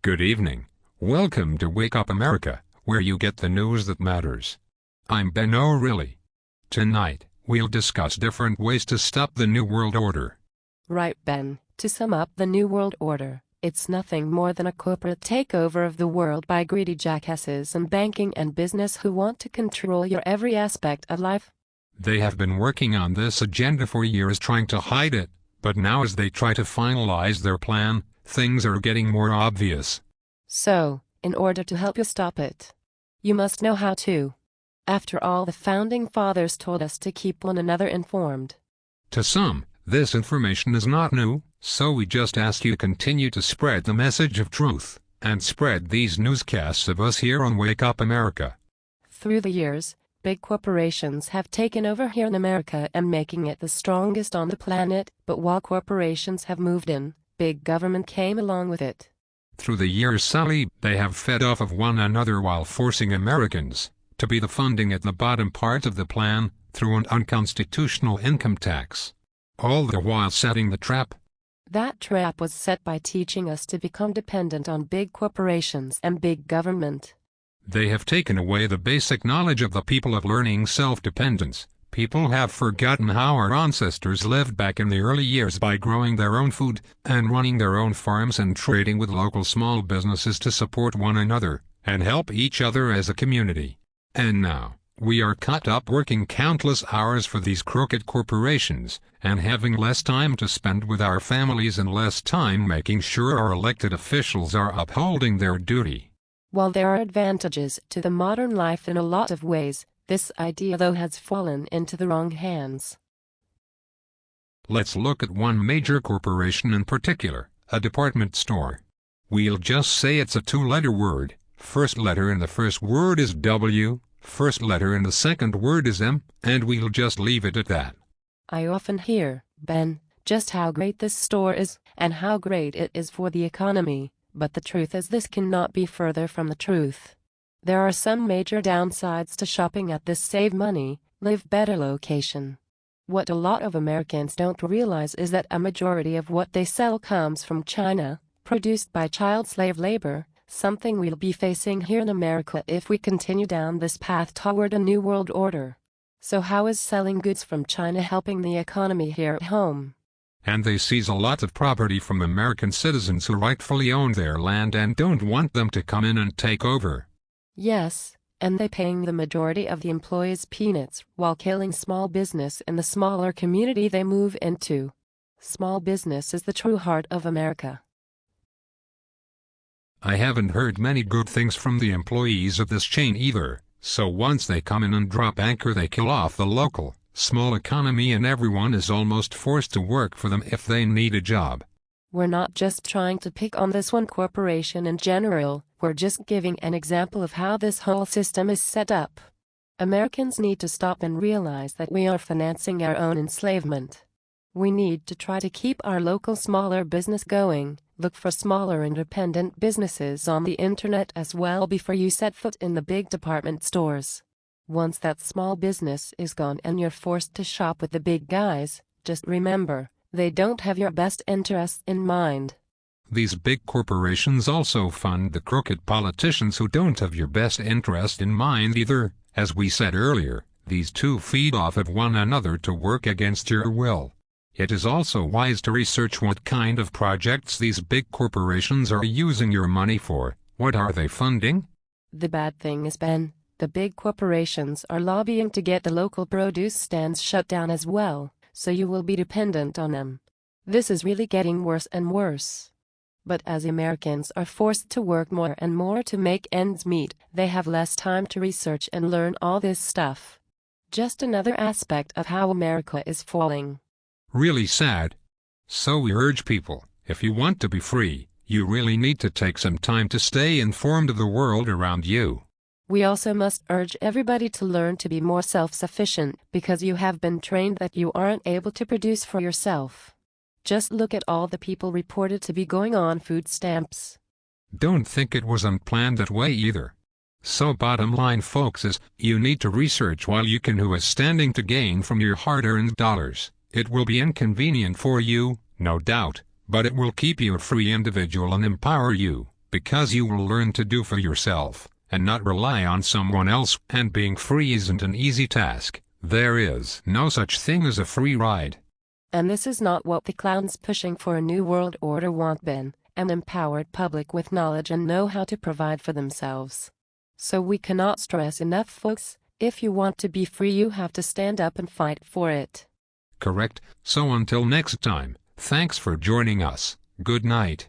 Good evening. Welcome to Wake Up America, where you get the news that matters. I'm Ben O'Reilly. Tonight, we'll discuss different ways to stop the New World Order. Right, Ben. To sum up the New World Order, it's nothing more than a corporate takeover of the world by greedy jackasses in banking and business who want to control your every aspect of life. They have been working on this agenda for years trying to hide it, but now as they try to finalize their plan, things are getting more obvious. So, in order to help you stop it, you must know how to. After all, the Founding Fathers told us to keep one another informed. To some, this information is not new, so we just ask you to continue to spread the message of truth, and spread these newscasts of us here on Wake Up America. Through the years, big corporations have taken over here in America and making it the strongest on the planet, but while corporations have moved in, big government came along with it. Through the years, Sally, they have fed off of one another while forcing Americans to be the funding at the bottom part of the plan through an unconstitutional income tax, all the while setting the trap. That trap was set by teaching us to become dependent on big corporations and big government. They have taken away the basic knowledge of the people of learning self-dependence. People have forgotten how our ancestors lived back in the early years by growing their own food and running their own farms and trading with local small businesses to support one another and help each other as a community. And now, we are caught up working countless hours for these crooked corporations and having less time to spend with our families and less time making sure our elected officials are upholding their duty. While there are advantages to the modern life in a lot of ways, this idea though has fallen into the wrong hands. Let's look at one major corporation in particular, a department store. We'll just say it's a two-letter word. First letter in the first word is W, first letter in the second word is M, and we'll just leave it at that. I often hear, Ben, just how great this store is, and how great it is for the economy, but the truth is this cannot be further from the truth. There are some major downsides to shopping at this save money, live better location. What a lot of Americans don't realize is that a majority of what they sell comes from China, produced by child slave labor, something we'll be facing here in America if we continue down this path toward a New World Order. So how is selling goods from China helping the economy here at home? And they seize a lot of property from American citizens who rightfully own their land and don't want them to come in and take over. Yes, and they paying the majority of the employees peanuts while killing small business in the smaller community they move into. Small business is the true heart of America. I haven't heard many good things from the employees of this chain either, so once they come in and drop anchor they kill off the local, small economy and everyone is almost forced to work for them if they need a job. We're not just trying to pick on this one corporation in general, we're just giving an example of how this whole system is set up. Americans need to stop and realize that we are financing our own enslavement. We need to try to keep our local smaller business going, look for smaller independent businesses on the internet as well before you set foot in the big department stores. Once that small business is gone and you're forced to shop with the big guys, just remember, they don't have your best interests in mind. These big corporations also fund the crooked politicians who don't have your best interest in mind either. As we said earlier, these two feed off of one another to work against your will. It is also wise to research what kind of projects these big corporations are using your money for. What are they funding? The bad thing is, Ben, the big corporations are lobbying to get the local produce stands shut down as well, so you will be dependent on them. This is really getting worse and worse. But as Americans are forced to work more and more to make ends meet, they have less time to research and learn all this stuff. Just another aspect of how America is falling. Really sad. So we urge people, if you want to be free, you really need to take some time to stay informed of the world around you. We also must urge everybody to learn to be more self-sufficient because you have been trained that you aren't able to produce for yourself. Just look at all the people reported to be going on food stamps. Don't think it was unplanned that way either. So bottom line, folks, is you need to research while you can who is standing to gain from your hard-earned dollars. It will be inconvenient for you, no doubt, but it will keep you a free individual and empower you. because you will learn to do for yourself, and not rely on someone else. And being free isn't an easy task. There is no such thing as a free ride. And this is not what the clowns pushing for a new world order want, Ben, an empowered public with knowledge and know how to provide for themselves. So we cannot stress enough, folks, if you want to be free you have to stand up and fight for it. Correct. So until next time, thanks for joining us. Good night.